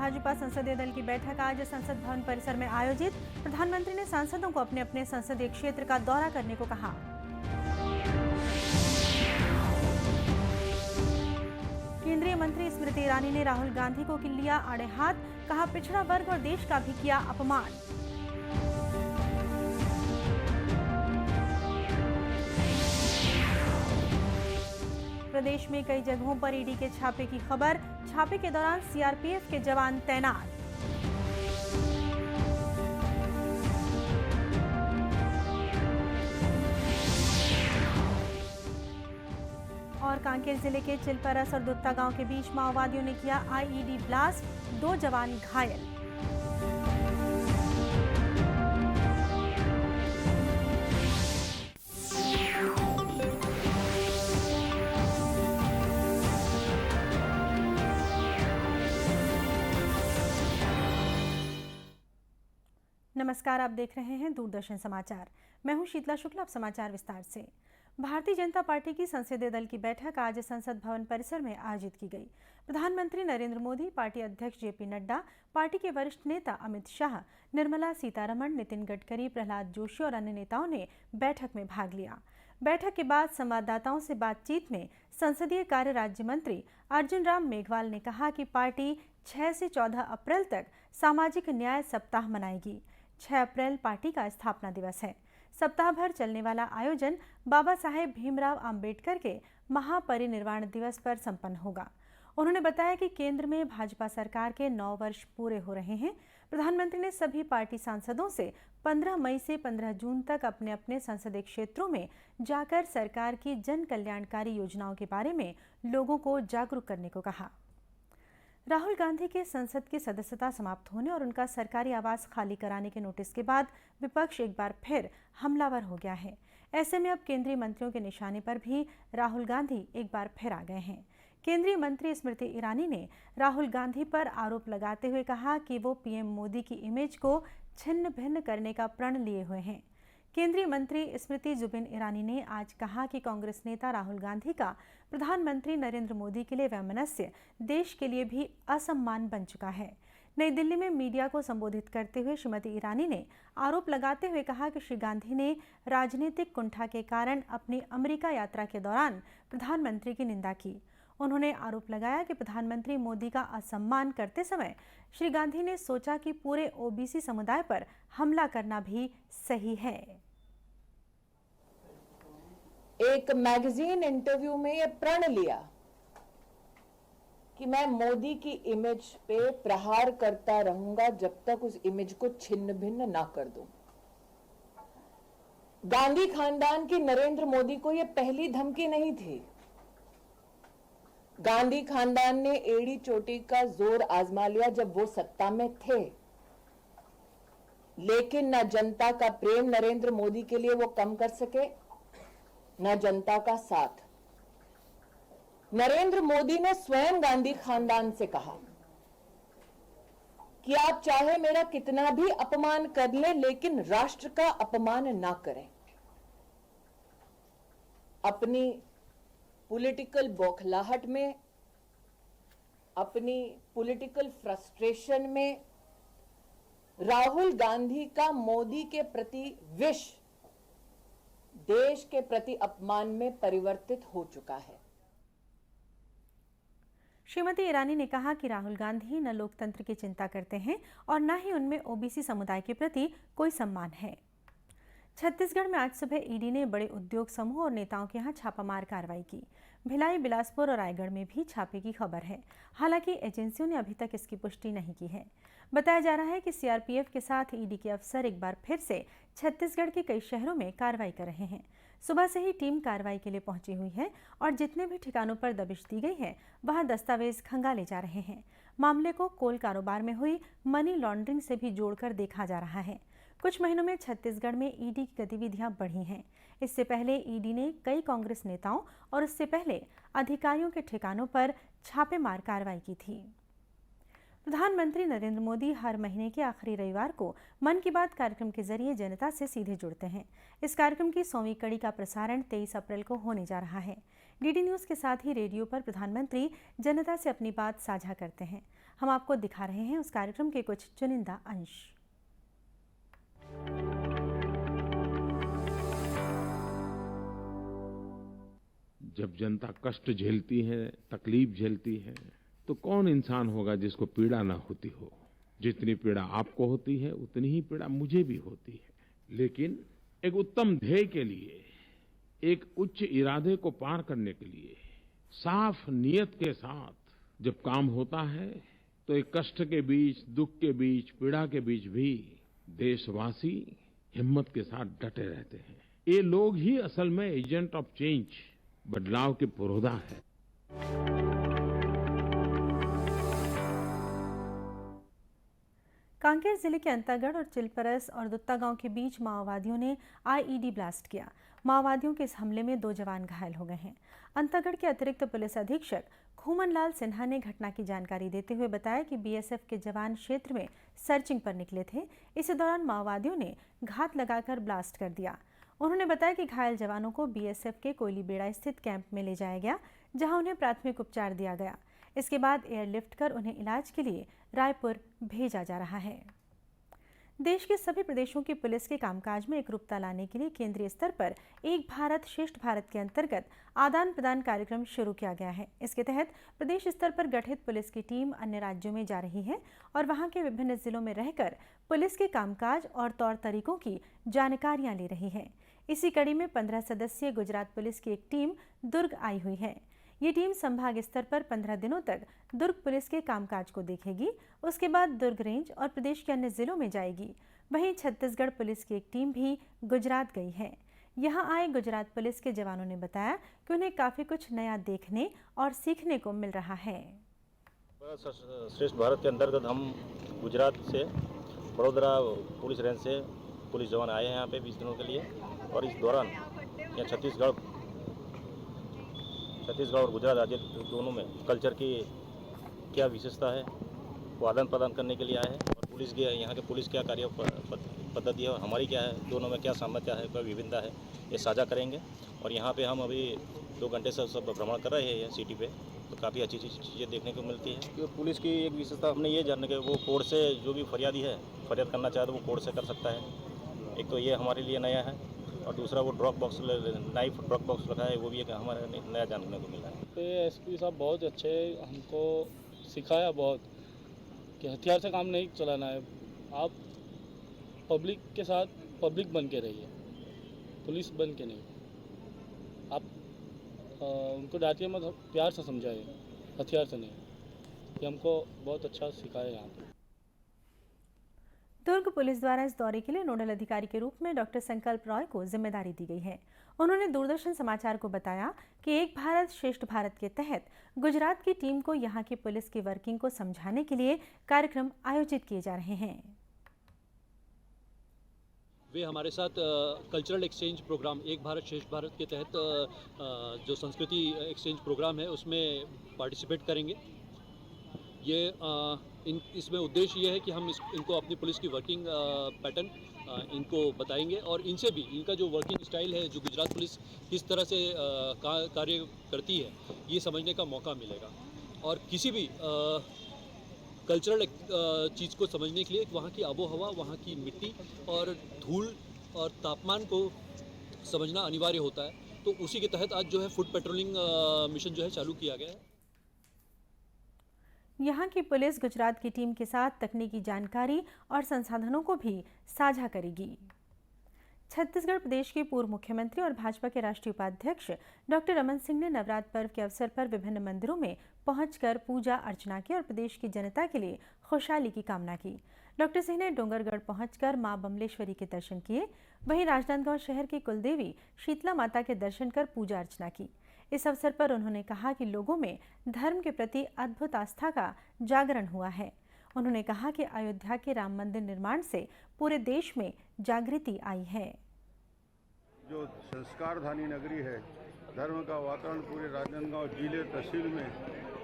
भाजपा संसदीय दल की बैठक आज संसद भवन परिसर में आयोजित। प्रधानमंत्री ने सांसदों को अपने अपने संसदीय क्षेत्र का दौरा करने को कहा। केंद्रीय मंत्री स्मृति ईरानी ने राहुल गांधी को लिया आड़े हाथ, कहा पिछड़ा वर्ग और देश का भी किया अपमान। प्रदेश में कई जगहों पर ईडी के छापे की खबर। छापे के दौरान सीआरपीएफ के जवान तैनात। और कांकेर जिले के चिलपरस और दुत्ता गांव के बीच माओवादियों ने किया आईईडी ब्लास्ट, 2 जवान घायल। नमस्कार, आप देख रहे हैं दूरदर्शन समाचार। मैं हूं शीतला शुक्ला। अब समाचार विस्तार से। भारतीय जनता पार्टी की संसदीय दल की बैठक आज संसद भवन परिसर में आयोजित की गई। प्रधानमंत्री नरेंद्र मोदी, पार्टी अध्यक्ष जेपी नड्डा, पार्टी के वरिष्ठ नेता अमित शाह, निर्मला सीतारमण, नितिन गडकरी, प्रहलाद जोशी और अन्य नेताओं ने बैठक में भाग लिया। बैठक के बाद संवाददाताओं से बातचीत में संसदीय कार्य राज्य मंत्री अर्जुन राम मेघवाल ने कहा कि पार्टी 6 से 14 अप्रैल तक सामाजिक न्याय सप्ताह मनाएगी। 6 अप्रैल पार्टी का स्थापना दिवस है। सप्ताह भर चलने वाला आयोजन बाबा साहेब भीमराव अंबेडकर के महापरिनिर्वाण दिवस पर संपन्न होगा। उन्होंने बताया कि केंद्र में भाजपा सरकार के 9 वर्ष पूरे हो रहे हैं। प्रधानमंत्री ने सभी पार्टी सांसदों से 15 मई से 15 जून तक अपने अपने संसदीय क्षेत्रों में जाकर सरकार की जन कल्याणकारी योजनाओं के बारे में लोगों को जागरूक करने को कहा। राहुल गांधी के संसद की सदस्यता समाप्त होने और उनका सरकारी आवास खाली कराने के नोटिस के बाद विपक्ष एक बार फिर हमलावर हो गया है। ऐसे में अब केंद्रीय मंत्रियों के निशाने पर भी राहुल गांधी एक बार फिर आ गए हैं। केंद्रीय मंत्री स्मृति ईरानी ने राहुल गांधी पर आरोप लगाते हुए कहा कि वो पीएम मोदी की इमेज को छिन्न भिन्न करने का प्रण लिए हुए हैं। केंद्रीय मंत्री स्मृति जुबिन ईरानी ने आज कहा कि कांग्रेस नेता राहुल गांधी का प्रधानमंत्री नरेंद्र मोदी के लिए वैमनस्य देश के लिए भी असम्मान बन चुका है। नई दिल्ली में मीडिया को संबोधित करते हुए श्रीमती ईरानी ने आरोप लगाते हुए कहा कि श्री गांधी ने राजनीतिक कुंठा के कारण अपनी अमेरिका यात्रा के दौरान प्रधानमंत्री की निंदा की। उन्होंने आरोप लगाया कि प्रधानमंत्री मोदी का असम्मान करते समय श्री गांधी ने सोचा कि पूरे ओबीसी समुदाय पर हमला करना भी सही है। एक मैगजीन इंटरव्यू में यह प्रण लिया कि मैं मोदी की इमेज पे प्रहार करता रहूंगा जब तक उस इमेज को छिन्न भिन्न ना कर दूं। गांधी खानदान की नरेंद्र मोदी को यह पहली धमकी नहीं थी। गांधी खानदान ने एड़ी चोटी का जोर आजमा लिया जब वो सत्ता में थे, लेकिन न जनता का प्रेम नरेंद्र मोदी के लिए वो कम कर सके, न जनता का साथ। नरेंद्र मोदी ने स्वयं गांधी खानदान से कहा कि आप चाहे मेरा कितना भी अपमान कर लें, लेकिन राष्ट्र का अपमान ना करें। अपनी पॉलिटिकल बौखलाहट में, अपनी पॉलिटिकल फ्रस्ट्रेशन में राहुल गांधी का मोदी के प्रति विष देश के प्रति अपमान में परिवर्तित हो चुका है। श्रीमती ईरानी ने कहा कि राहुल गांधी न लोकतंत्र की चिंता करते हैं और न ही उनमें ओबीसी समुदाय के प्रति कोई सम्मान है। छत्तीसगढ़ में आज सुबह ईडी ने बड़े उद्योग समूह और नेताओं के यहां छापामार कार्रवाई की। भिलाई, बिलासपुर और रायगढ़ में भी छापे की खबर है। हालांकि एजेंसियों ने अभी तक इसकी पुष्टि नहीं की है। बताया जा रहा है कि सीआरपीएफ के साथ ईडी के अफसर एक बार फिर से छत्तीसगढ़ के कई शहरों में कार्रवाई कर रहे हैं। सुबह से ही टीम कार्रवाई के लिए पहुंची हुई है और जितने भी ठिकानों पर दबिश दी गई है वहां दस्तावेज खंगाले जा रहे हैं। मामले को कोल कारोबार में हुई मनी लॉन्ड्रिंग से भी जोड़कर देखा जा रहा है। कुछ महीनों में छत्तीसगढ़ में ईडी की गतिविधियां बढ़ी हैं। इससे पहले ईडी ने कई कांग्रेस नेताओं और उससे पहले अधिकारियों के ठिकानों पर छापेमार कार्रवाई की थी। प्रधानमंत्री नरेंद्र मोदी हर महीने के आखिरी रविवार को मन की बात कार्यक्रम के जरिए जनता से सीधे जुड़ते हैं। इस कार्यक्रम की 100वीं कड़ी का प्रसारण 23 अप्रैल को होने जा रहा है। डीडी न्यूज़ के साथ ही रेडियो पर प्रधानमंत्री जनता से अपनी बात साझा करते हैं। हम आपको दिखा रहे हैं उस कार्यक्रम के कुछ चुनिंदा अंश। जब जनता कष्ट झेलती है, तकलीफ झेलती है, तो कौन इंसान होगा जिसको पीड़ा ना होती हो। जितनी पीड़ा आपको होती है उतनी ही पीड़ा मुझे भी होती है। लेकिन एक उत्तम ध्येय के लिए, एक उच्च इरादे को पार करने के लिए साफ नियत के साथ जब काम होता है तो एक कष्ट के बीच, दुख के बीच, पीड़ा के बीच भी देशवासी हिम्मत के साथ डटे रहते हैं। ये लोग ही असल में एजेंट ऑफ चेंज, बदलाव के पुरोधा है। कांकेर जिले के अंतागढ़ और चिलपरस और दुत्ता गांव के बीच माओवादियों ने आईईडी ब्लास्ट किया। माओवादियों के इस हमले में 2 जवान घायल हो गए हैं। अंतागढ़ के अतिरिक्त पुलिस अधीक्षक खूमन लाल सिन्हा ने घटना की जानकारी देते हुए बताया कि बीएसएफ के जवान क्षेत्र में सर्चिंग पर निकले थे। इसी दौरान माओवादियों ने घात लगाकर ब्लास्ट कर दिया। उन्होंने बताया कि घायल जवानों को बीएसएफ के कोयलीबेड़ा स्थित कैंप में ले जाया गया, जहां उन्हें प्राथमिक उपचार दिया गया। इसके बाद एयरलिफ्ट कर उन्हें इलाज के लिए रायपुर भेजा जा रहा है। देश के सभी प्रदेशों की पुलिस के कामकाज में एकरूपता लाने के लिए केंद्रीय स्तर पर एक भारत श्रेष्ठ भारत के अंतर्गत आदान प्रदान कार्यक्रम शुरू किया गया है। इसके तहत प्रदेश स्तर पर गठित पुलिस की टीम अन्य राज्यों में जा रही है और वहां के विभिन्न जिलों में रहकर पुलिस के कामकाज और तौर तरीकों की जानकारियां ले रही है। इसी कड़ी में 15 सदस्यीय गुजरात पुलिस की एक टीम दुर्ग आई हुई है। ये टीम संभाग स्तर पर 15 दिनों तक दुर्ग पुलिस के कामकाज को देखेगी। उसके बाद दुर्ग रेंज और प्रदेश के अन्य जिलों में जाएगी। वहीं छत्तीसगढ़ पुलिस की एक टीम भी गुजरात गई है। यहां आए गुजरात पुलिस के जवानों ने बताया कि उन्हें काफी कुछ नया देखने और सीखने को मिल रहा है। श्रेष्ठ भारत के अंतर्गत हम गुजरात से, वडोदरा पुलिस रेंज से पुलिस जवान आए हैं यहाँ पे 20 दिनों के लिए। और इस दौरान यहाँ छत्तीसगढ़ और गुजरात राज्य दोनों में कल्चर की क्या विशेषता है वो आदान प्रदान करने के लिए आए हैं। और पुलिस की यहाँ के पुलिस क्या कार्य पद्धति है और हमारी क्या है, दोनों में क्या सामर्थ्य है, क्या विभिन्नता है, ये साझा करेंगे। और यहाँ पे हम अभी 2 घंटे से सब भ्रमण कर रहे हैं सिटी पे, तो काफ़ी अच्छी चीज़ें देखने को मिलती है। क्योंकि पुलिस की एक विशेषता हमने ये जानने के, वो कोर्ट से जो भी फरियादी है, फरियाद करना चाहे तो वो कोर्ट से कर सकता है। एक तो ये हमारे लिए नया है और दूसरा वो drop box, knife drop box रखा है, वो भी एक हमारे नया जानने को मिला है। तो एसपी साहब बहुत अच्छे, हमको सिखाया बहुत कि हथियार से काम नहीं चलाना है। आप पब्लिक के साथ पब्लिक बन के रहिए, पुलिस बन के नहीं। आप उनको डांटिए मत, प्यार से समझाइए, हथियार से नहीं। ये हमको बहुत अच्छा सिखाया यहाँ पर। दुर्ग पुलिस द्वारा इस दौरे के लिए नोडल अधिकारी के रूप में डॉक्टर संकल्प रॉय को जिम्मेदारी दी गई है। उन्होंने दूरदर्शन समाचार को बताया कि एक भारत श्रेष्ठ भारत के तहत गुजरात की टीम को यहां की पुलिस की वर्किंग को समझाने के लिए कार्यक्रम आयोजित किए जा रहे हैं। वे हमारे साथ कल्चरल एक्सचेंज प्रोग्राम, एक भारत श्रेष्ठ भारत के तहत जो संस्कृति एक्सचेंज प्रोग्राम है उसमें पार्टिसिपेट करेंगे। ये इसमें उद्देश्य ये है कि हम इनको अपनी पुलिस की वर्किंग पैटर्न इनको बताएंगे और इनसे भी इनका जो वर्किंग स्टाइल है, जो गुजरात पुलिस किस तरह से कार्य करती है, ये समझने का मौका मिलेगा। और किसी भी कल्चरल चीज़ को समझने के लिए वहाँ की आबोहवा, वहाँ की मिट्टी और धूल और तापमान को समझना अनिवार्य होता है। तो उसी के तहत आज जो है फुट पेट्रोलिंग मिशन जो है चालू किया गया है। यहाँ की पुलिस गुजरात की टीम के साथ तकनीकी जानकारी और संसाधनों को भी साझा करेगी। छत्तीसगढ़ प्रदेश के पूर्व मुख्यमंत्री और भाजपा के राष्ट्रीय उपाध्यक्ष डॉक्टर रमन सिंह ने नवरात्र पर्व के अवसर पर विभिन्न मंदिरों में पहुंचकर पूजा अर्चना की और प्रदेश की जनता के लिए खुशहाली की कामना की। डॉक्टर सिंह ने डोंगरगढ़ पहुंचकर मां बमलेश्वरी के दर्शन किए। वहीं राजनांदगांव शहर की कुलदेवी शीतला माता के दर्शन कर पूजा अर्चना की। इस अवसर पर उन्होंने कहा कि लोगों में धर्म के प्रति अद्भुत आस्था का जागरण हुआ है। उन्होंने कहा कि अयोध्या के राम मंदिर निर्माण से पूरे देश में जागृति आई है। जो संस्कारधानी नगरी है, धर्म का वातावरण पूरे राजनांदगांव जिले तहसील में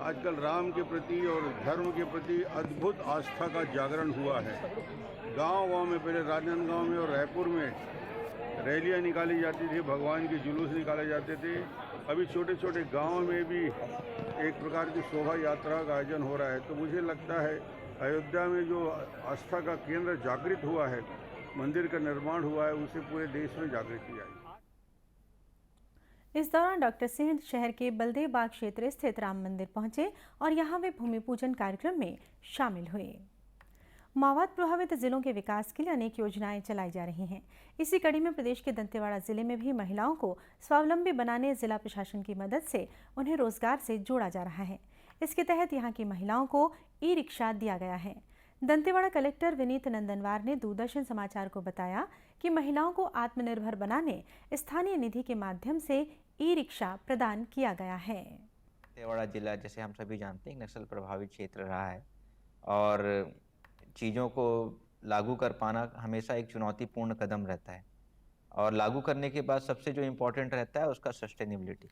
आजकल राम के प्रति और धर्म के प्रति अद्भुत आस्था का जागरण हुआ है। गांव-गांव में, पहले राजनांदगांव में और रायपुर में रैलियां निकाली जाती थी, भगवान के जुलूस निकाले जाते थे अभी छोटे छोटे गांव में भी एक प्रकार की शोभा यात्रा का आयोजन हो रहा है। तो मुझे लगता है अयोध्या में जो आस्था का केंद्र जागृत हुआ है, मंदिर का निर्माण हुआ है, उसे पूरे देश में जागृति आई। इस दौरान डॉक्टर सिंह शहर के बलदेव बाग क्षेत्र स्थित राम मंदिर पहुंचे और यहां वे भूमि पूजन कार्यक्रम में शामिल हुए। माओवाद प्रभावित जिलों के विकास के लिए अनेक योजनाएं चलाई जा रही हैं। इसी कड़ी में प्रदेश के दंतेवाड़ा जिले में भी महिलाओं को स्वावलंबी बनाने जिला प्रशासन की मदद से उन्हें रोजगार से जोड़ा जा रहा है। इसके तहत यहां की महिलाओं को ई रिक्शा दिया गया है। दंतेवाड़ा कलेक्टर विनीत नंदनवार ने दूरदर्शन समाचार को बताया कि महिलाओं को आत्मनिर्भर बनाने स्थानीय निधि के माध्यम से ई रिक्शा प्रदान किया गया है। दंतेवाड़ा जिला, जैसे हम सभी जानते हैं, नक्सल प्रभावित क्षेत्र रहा है और चीज़ों को लागू कर पाना हमेशा एक चुनौतीपूर्ण कदम रहता है और लागू करने के बाद सबसे जो इम्पोर्टेंट रहता है उसका सस्टेनेबिलिटी।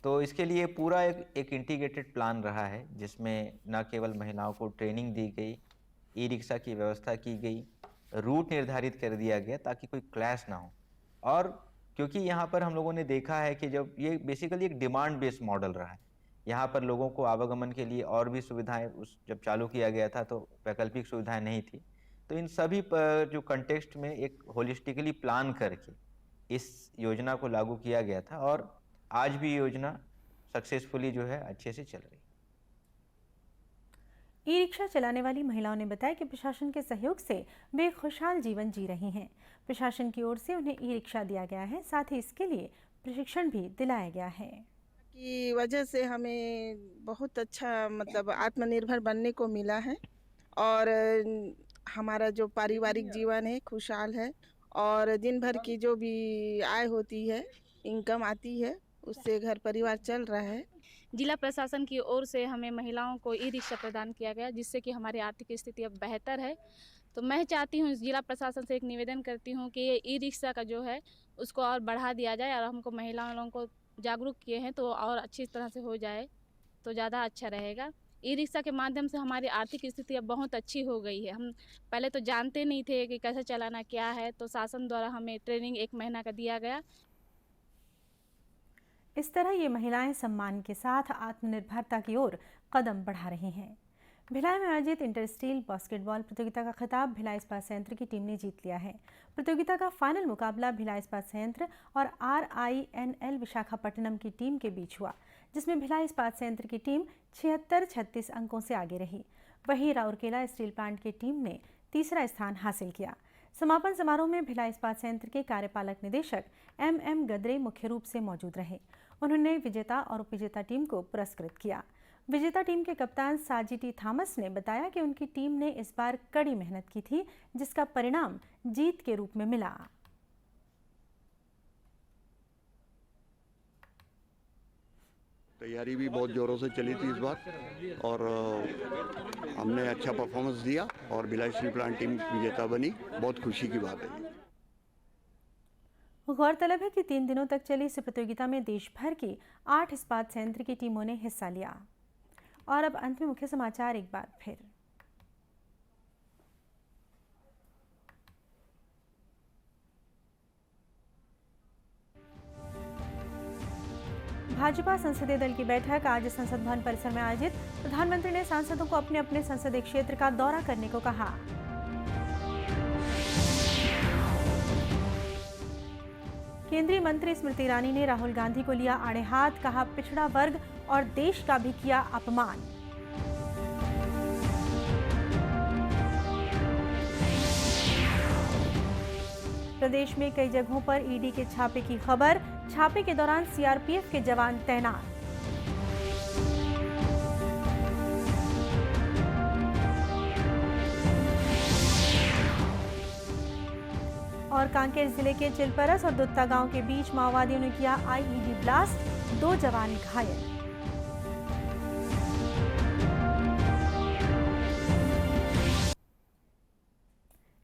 तो इसके लिए पूरा एक इंटीग्रेटेड प्लान रहा है जिसमें न केवल महिलाओं को ट्रेनिंग दी गई, ई रिक्शा की व्यवस्था की गई, रूट निर्धारित कर दिया गया ताकि कोई क्लैश ना हो। और क्योंकि यहाँ पर हम लोगों ने देखा है कि जब ये बेसिकली एक डिमांड बेस्ड मॉडल रहा है, यहाँ पर लोगों को आवागमन के लिए और भी सुविधाएं जब चालू किया गया था तो वैकल्पिक सुविधाएं नहीं थी। तो इन सभी पर जो कंटेक्स्ट में एक होलिस्टिकली प्लान करके इस योजना को लागू किया गया था और आज भी ये योजना सक्सेसफुली जो है अच्छे से चल रही है। ई रिक्शा चलाने वाली महिलाओं ने बताया कि प्रशासन के सहयोग से वे खुशहाल जीवन जी रही हैं। प्रशासन की ओर से उन्हें ई रिक्शा दिया गया है, साथ ही इसके लिए प्रशिक्षण भी दिलाया गया है। की वजह से हमें बहुत अच्छा मतलब आत्मनिर्भर बनने को मिला है और हमारा जो पारिवारिक जीवन है खुशहाल है और दिन भर की जो भी आय होती है, इनकम आती है, उससे घर परिवार चल रहा है। जिला प्रशासन की ओर से हमें महिलाओं को ई रिक्शा प्रदान किया गया जिससे कि हमारी आर्थिक स्थिति अब बेहतर है। तो मैं चाहती हूँ, जिला प्रशासन से एक निवेदन करती हूँ कि ये ई रिक्शा का जो है उसको और बढ़ा दिया जाए और हमको महिलाओं को जागरूक किए हैं तो और अच्छी तरह से हो जाए तो ज़्यादा अच्छा रहेगा। ई रिक्शा के माध्यम से हमारी आर्थिक स्थिति अब बहुत अच्छी हो गई है। हम पहले तो जानते नहीं थे कि कैसे चलाना क्या है, तो शासन द्वारा हमें ट्रेनिंग 1 महीना का दिया गया। इस तरह ये महिलाएं सम्मान के साथ आत्मनिर्भरता की ओर कदम बढ़ा रही हैं। भिलाई में आयोजित इंटर स्टील बास्केटबॉल प्रतियोगिता का खिताब भिलाई इस्पात संयंत्र की टीम ने जीत लिया है। प्रतियोगिता का फाइनल मुकाबला भिलाई इस्पात संयंत्र और RINL विशाखापट्टनम की टीम के बीच हुआ, जिसमें भिलाई इस्पात संयंत्र की टीम 76-36 अंकों से आगे रही। वहीं राउरकेला स्टील प्लांट की टीम ने तीसरा स्थान हासिल किया। समापन समारोह में भिलाई इस्पात संयंत्र के कार्यपालक निदेशक MM गदरे मुख्य रूप से मौजूद रहे। उन्होंने विजेता और उपविजेता टीम को पुरस्कृत किया। विजेता टीम के कप्तान साजी टी थॉमस ने बताया कि उनकी टीम ने इस बार कड़ी मेहनत की थी, जिसका परिणाम जीत के रूप में मिला। तैयारी भी बहुत जोरों से चली थी इस बार और हमने अच्छा परफॉर्मेंस दिया और भिलाई स्टील प्लांट टीम विजेता बनी। बहुत खुशी की बात है। गौरतलब है कि 3 दिनों तक चली इस प्रतियोगिता में देश भर की 8 इस्पात संयंत्र की टीमों ने हिस्सा लिया। और अब अंत में मुख्य समाचार एक बार फिर। भाजपा संसदीय दल की बैठक आज संसद भवन परिसर में आयोजित। प्रधानमंत्री ने सांसदों को अपने अपने संसदीय क्षेत्र का दौरा करने को कहा। केंद्रीय मंत्री स्मृति ईरानी ने राहुल गांधी को लिया आड़े हाथ, कहा पिछड़ा वर्ग और देश का भी किया अपमान। प्रदेश में कई जगहों पर ईडी के छापे की खबर। छापे के दौरान CRPF के जवान तैनात। और कांकेर जिले के चिलपरस और दुत्ता गांव के बीच माओवादियों ने किया IED ब्लास्ट, 2 जवान घायल।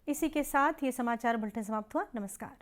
इसी के साथ ये समाचार बुलेटिन समाप्त हुआ। नमस्कार।